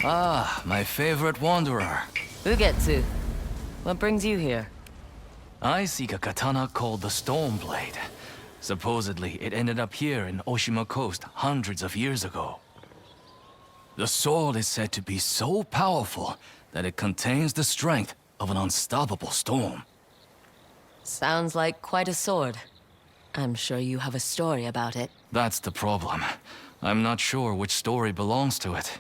Ah, my favorite wanderer. Ugetsu, what brings you here? I seek a katana called the Stormblade. Supposedly, it ended up here in Oshima Coast hundreds of years ago. The sword is said to be so powerful that it contains the strength of an unstoppable storm. Sounds like quite a sword. I'm sure you have a story about it. That's the problem. I'm not sure which story belongs to it.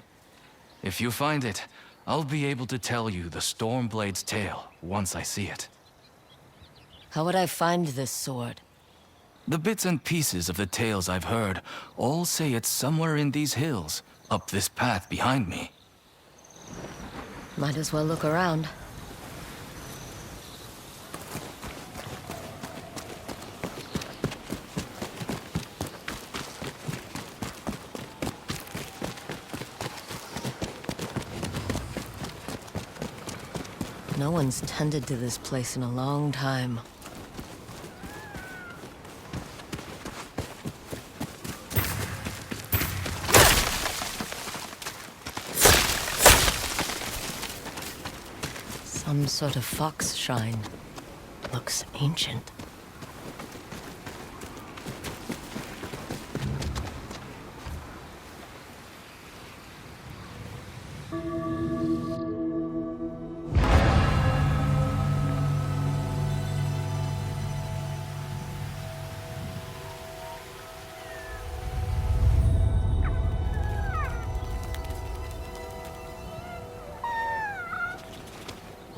If you find it, I'll be able to tell you the Stormblade's tale once I see it. How would I find this sword? The bits and pieces of the tales I've heard all say it's somewhere in these hills, up this path behind me. Might as well look around. No one's tended to this place in a long time. Some sort of fox shrine. Looks ancient.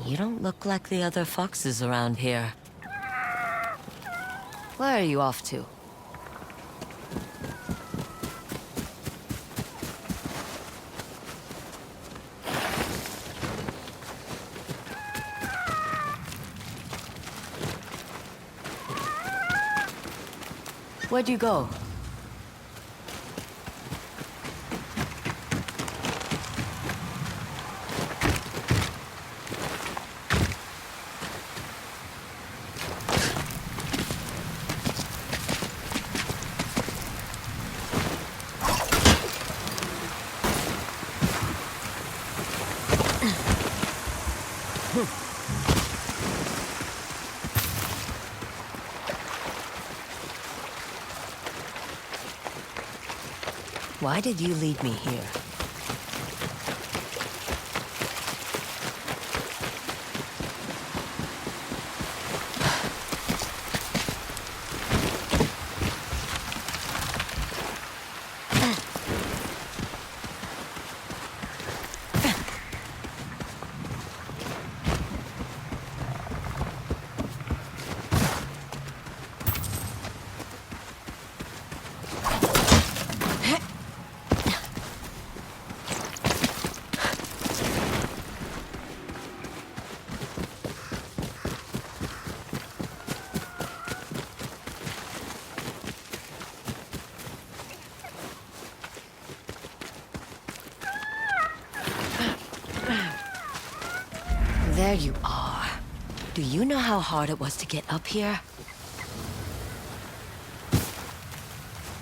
You don't look like the other foxes around here. Where are you off to? Where'd you go? Why did you lead me here? There you are. Do you know how hard it was to get up here?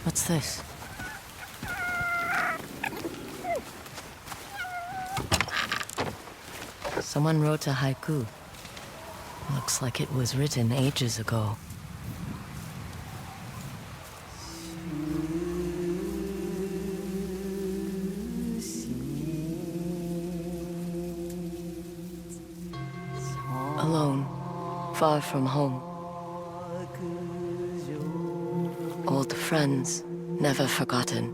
What's this? Someone wrote a haiku. Looks like it was written ages ago. Alone, far from home. Old friends, never forgotten.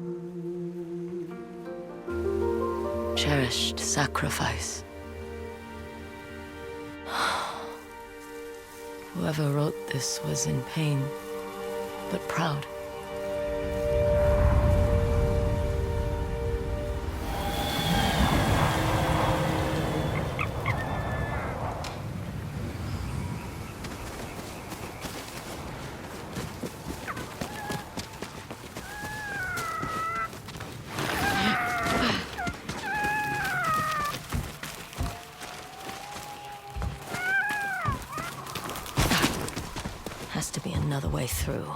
Cherished sacrifice. Whoever wrote this was in pain, but proud. Has to be another way through.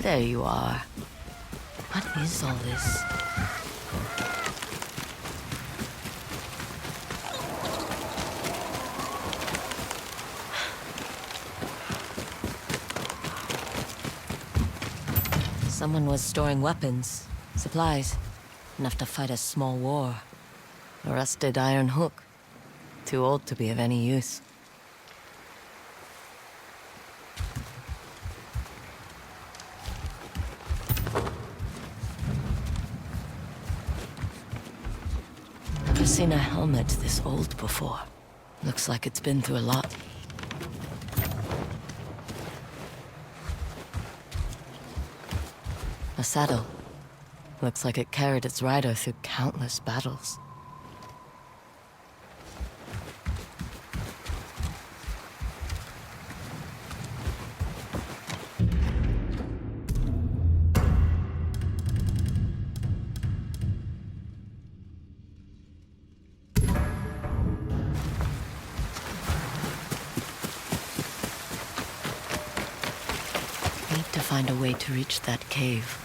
There you are. What is all this? Someone was storing weapons, supplies, enough to fight a small war. A rusted iron hook. Too old to be of any use. Never seen a helmet this old before. Looks like it's been through a lot. A saddle. Looks like it carried its rider through countless battles. Need to find a way to reach that cave.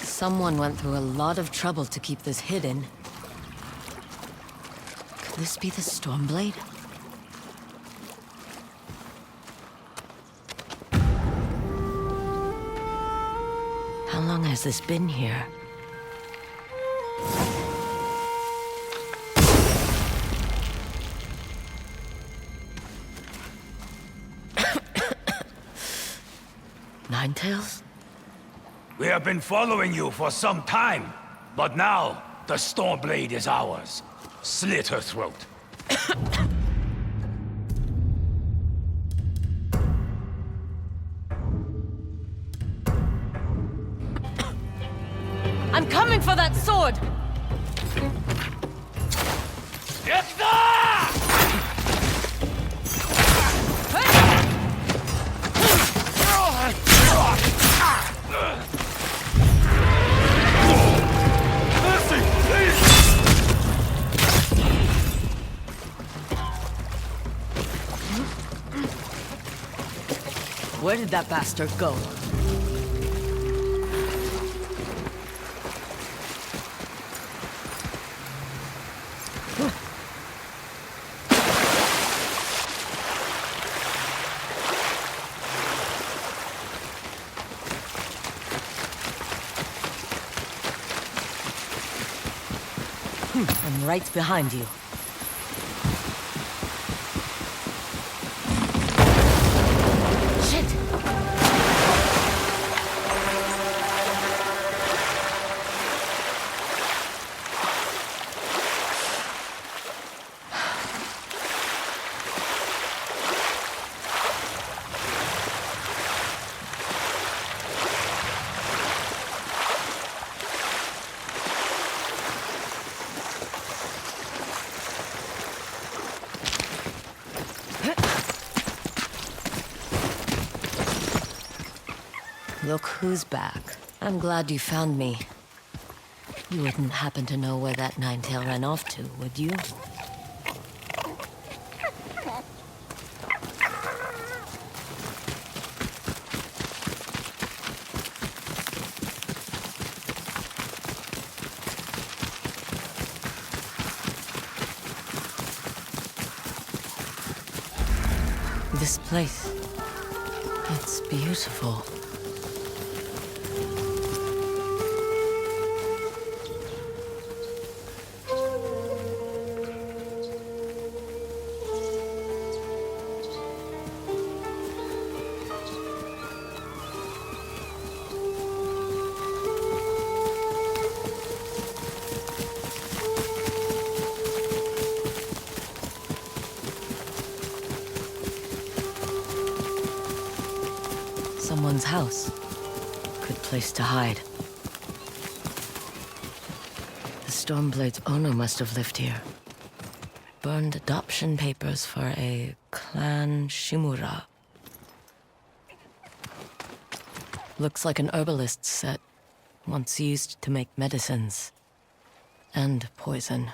Someone went through a lot of trouble to keep this hidden. Could this be the Stormblade? How long has this been here? Ninetales? We have been following you for some time, but now the Stormblade is ours. Slit her throat. I'm coming for that sword! Where did that bastard go? I'm right behind you. Shit! Look who's back. I'm glad you found me. You wouldn't happen to know where that nine-tail ran off to, would you? This place, it's beautiful. Someone's house. Good place to hide. The Stormblade's owner must have lived here. Burned adoption papers for a clan Shimura. Looks like an herbalist's set, once used to make medicines. And poison.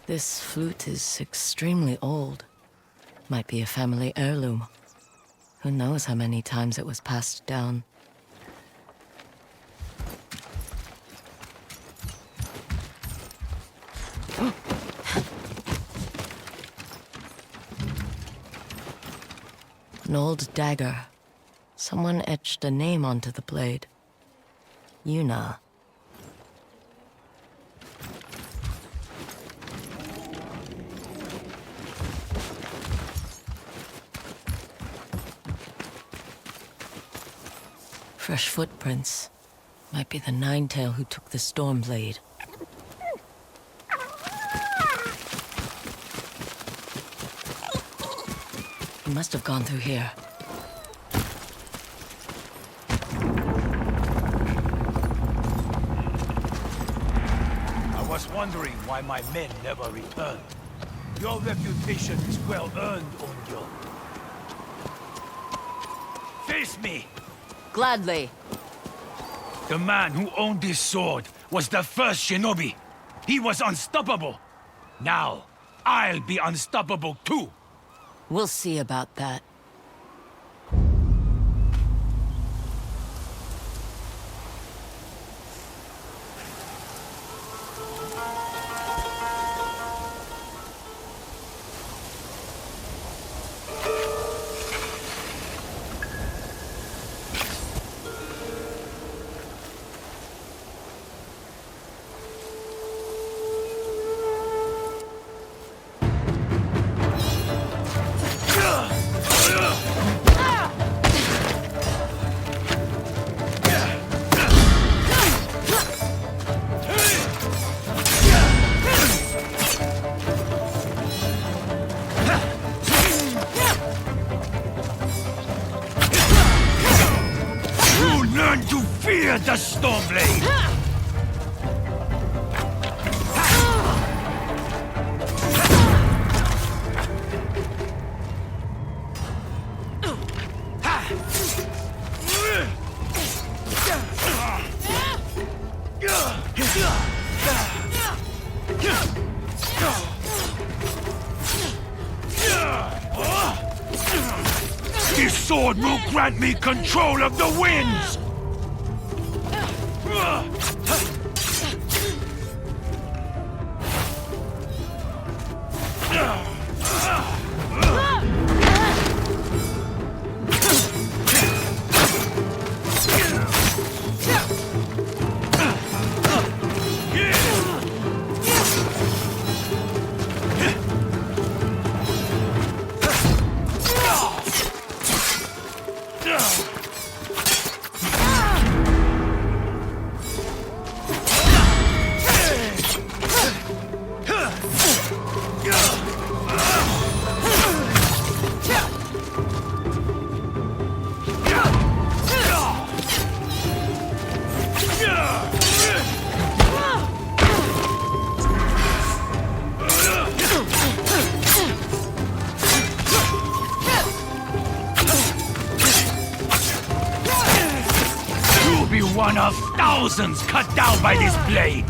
This flute is extremely old. Might be a family heirloom. Who knows how many times it was passed down. An old dagger. Someone etched a name onto the blade. Yuna. Fresh footprints. Might be the nine-tail who took the Stormblade. He must have gone through here. I was wondering why my men never returned. Your reputation is well earned, Onyo. Face me! Gladly. The man who owned this sword was the first shinobi. He was unstoppable. Now, I'll be unstoppable too. We'll see about that. Fear the Stormblade! This sword will grant me control of the winds! thousands cut down by this blade!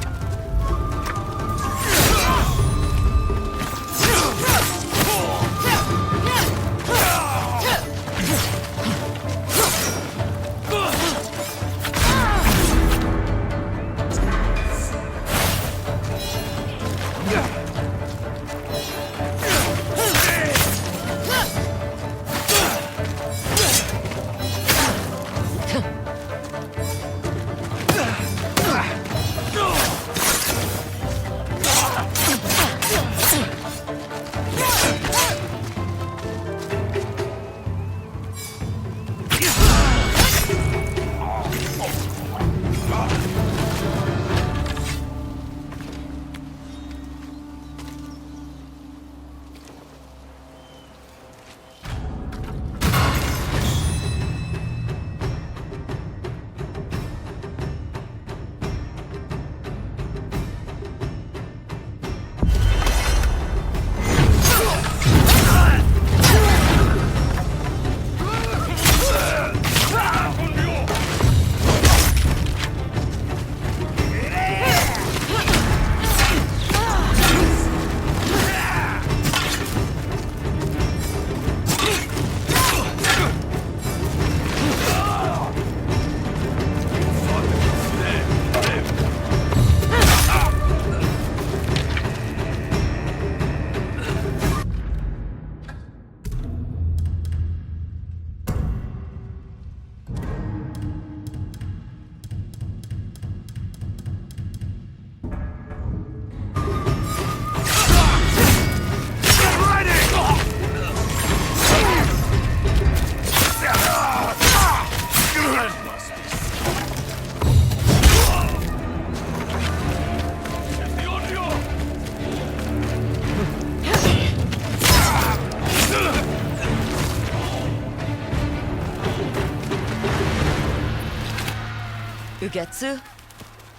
Ugetsu?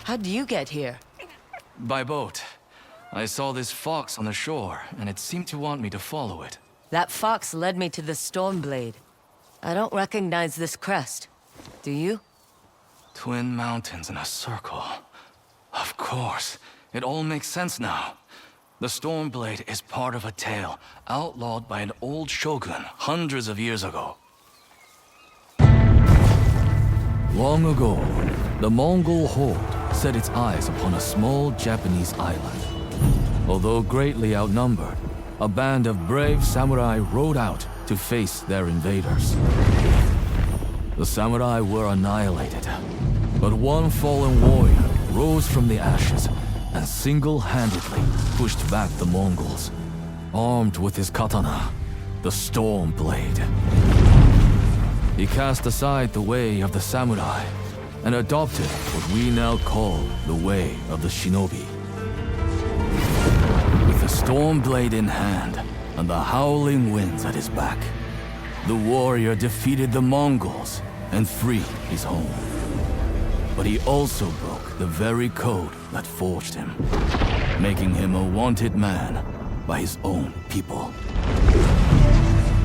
How'd you get here? By boat. I saw this fox on the shore, and it seemed to want me to follow it. That fox led me to the Stormblade. I don't recognize this crest. Do you? Twin mountains in a circle. Of course. It all makes sense now. The Stormblade is part of a tale outlawed by an old shogun hundreds of years ago. Long ago, the Mongol horde set its eyes upon a small Japanese island. Although greatly outnumbered, a band of brave samurai rode out to face their invaders. The samurai were annihilated, but one fallen warrior rose from the ashes and single-handedly pushed back the Mongols, armed with his katana, the Stormblade. He cast aside the way of the samurai and adopted what we now call the way of the shinobi. With the Stormblade in hand and the howling winds at his back, the warrior defeated the Mongols and freed his home. But he also broke the very code that forged him, making him a wanted man by his own people.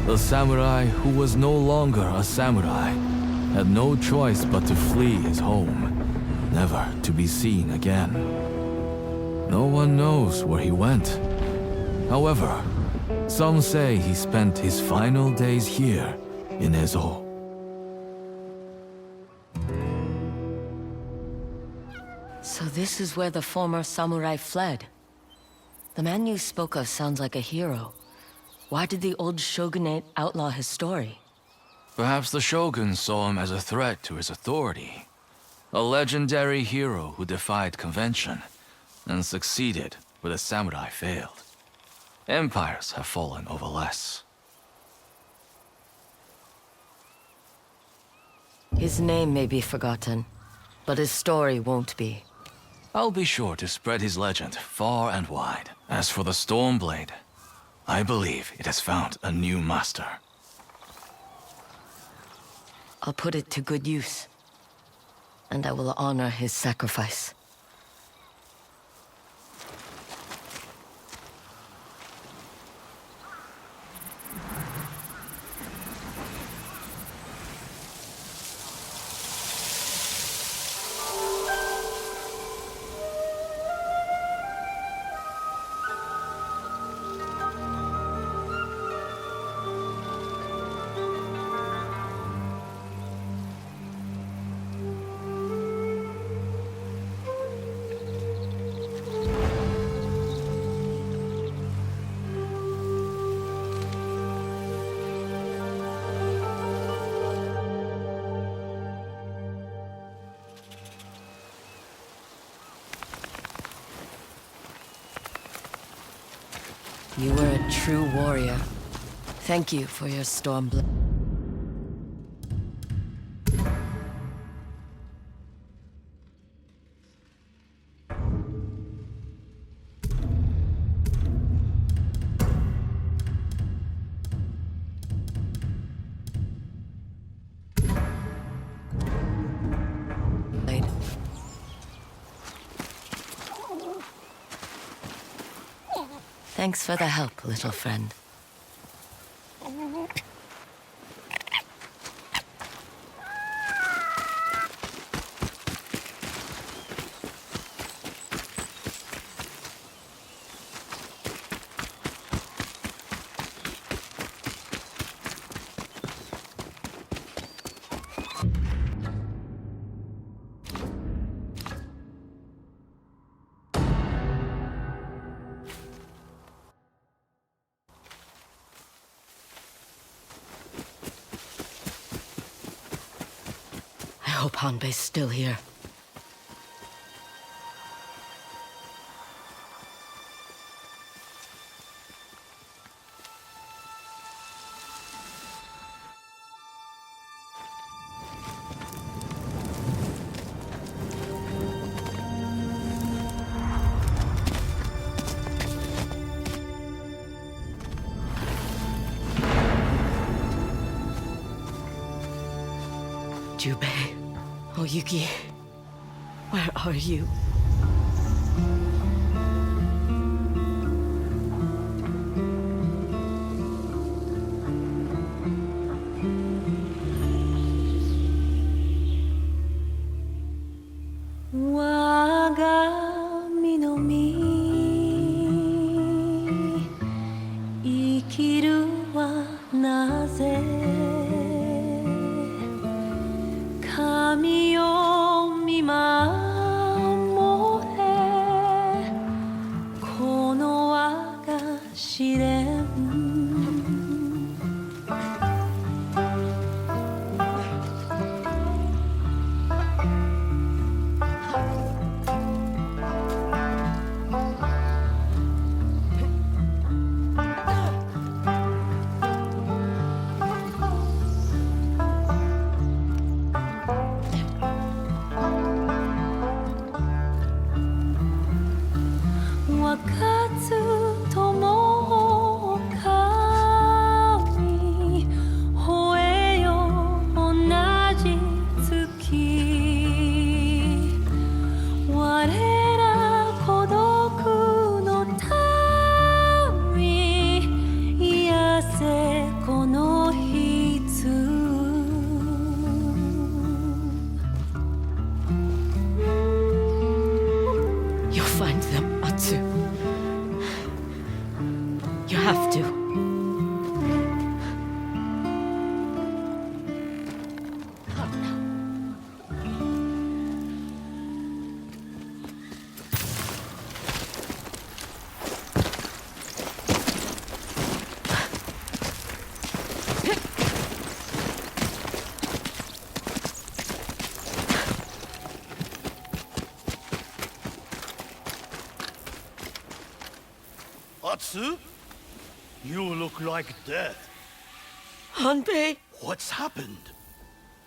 The samurai who was no longer a samurai had no choice but to flee his home, never to be seen again. No one knows where he went. However, some say he spent his final days here in Ezo. So this is where the former samurai fled. The man you spoke of sounds like a hero. Why did the old shogunate outlaw his story? Perhaps the shogun saw him as a threat to his authority. A legendary hero who defied convention and succeeded where the samurai failed. Empires have fallen over less. His name may be forgotten, but his story won't be. I'll be sure to spread his legend far and wide. As for the Stormblade, I believe it has found a new master. I'll put it to good use, and I will honor his sacrifice. You were a true warrior. Thank you for your Stormblade. Thanks for the help, little friend. I hope Hanbei's still here. Jubei, Oyuki, where are you? Find them, Atsu. You have to. Atsu? You look like death. Hanbei! What's happened?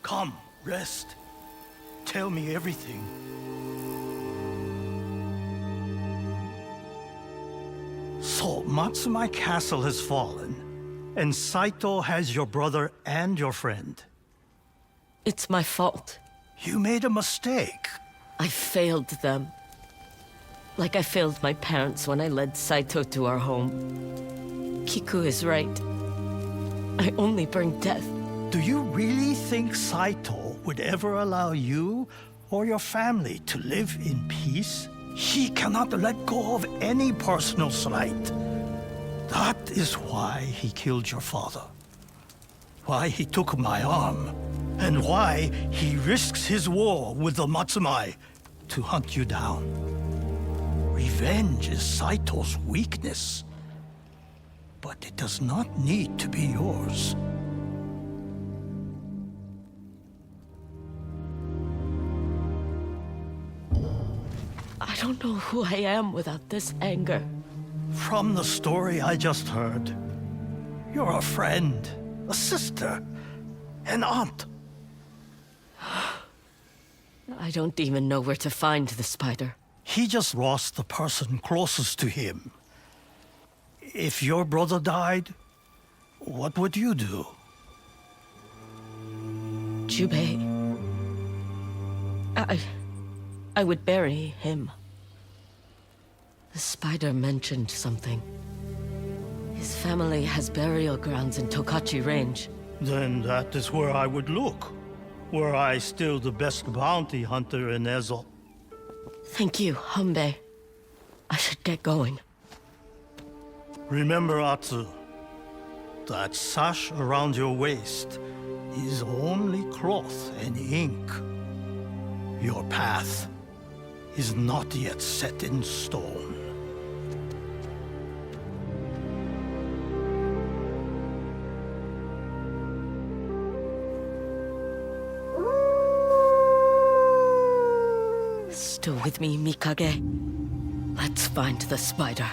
Come, rest. Tell me everything. So, Matsumai Castle has fallen, and Saito has your brother and your friend. It's my fault. You made a mistake. I failed them. Like I failed my parents when I led Saito to our home. Kiku is right. I only bring death. Do you really think Saito would ever allow you or your family to live in peace? He cannot let go of any personal slight. That is why he killed your father. Why he took my arm. And why he risks his war with the Matsumai to hunt you down. Revenge is Saito's weakness. But it does not need to be yours. I don't know who I am without this anger. From the story I just heard, you're a friend, a sister, an aunt. I don't even know where to find the spider. He just lost the person closest to him. If your brother died, what would you do? Jubei. I would bury him. The spider mentioned something. His family has burial grounds in Tokachi Range. Then that is where I would look. Were I still the best bounty hunter in Ezo. Thank you, Humbe. I should get going. Remember, Atsu, that sash around your waist is only cloth and ink. Your path is not yet set in stone. Still with me, Mikage? Let's find the spider.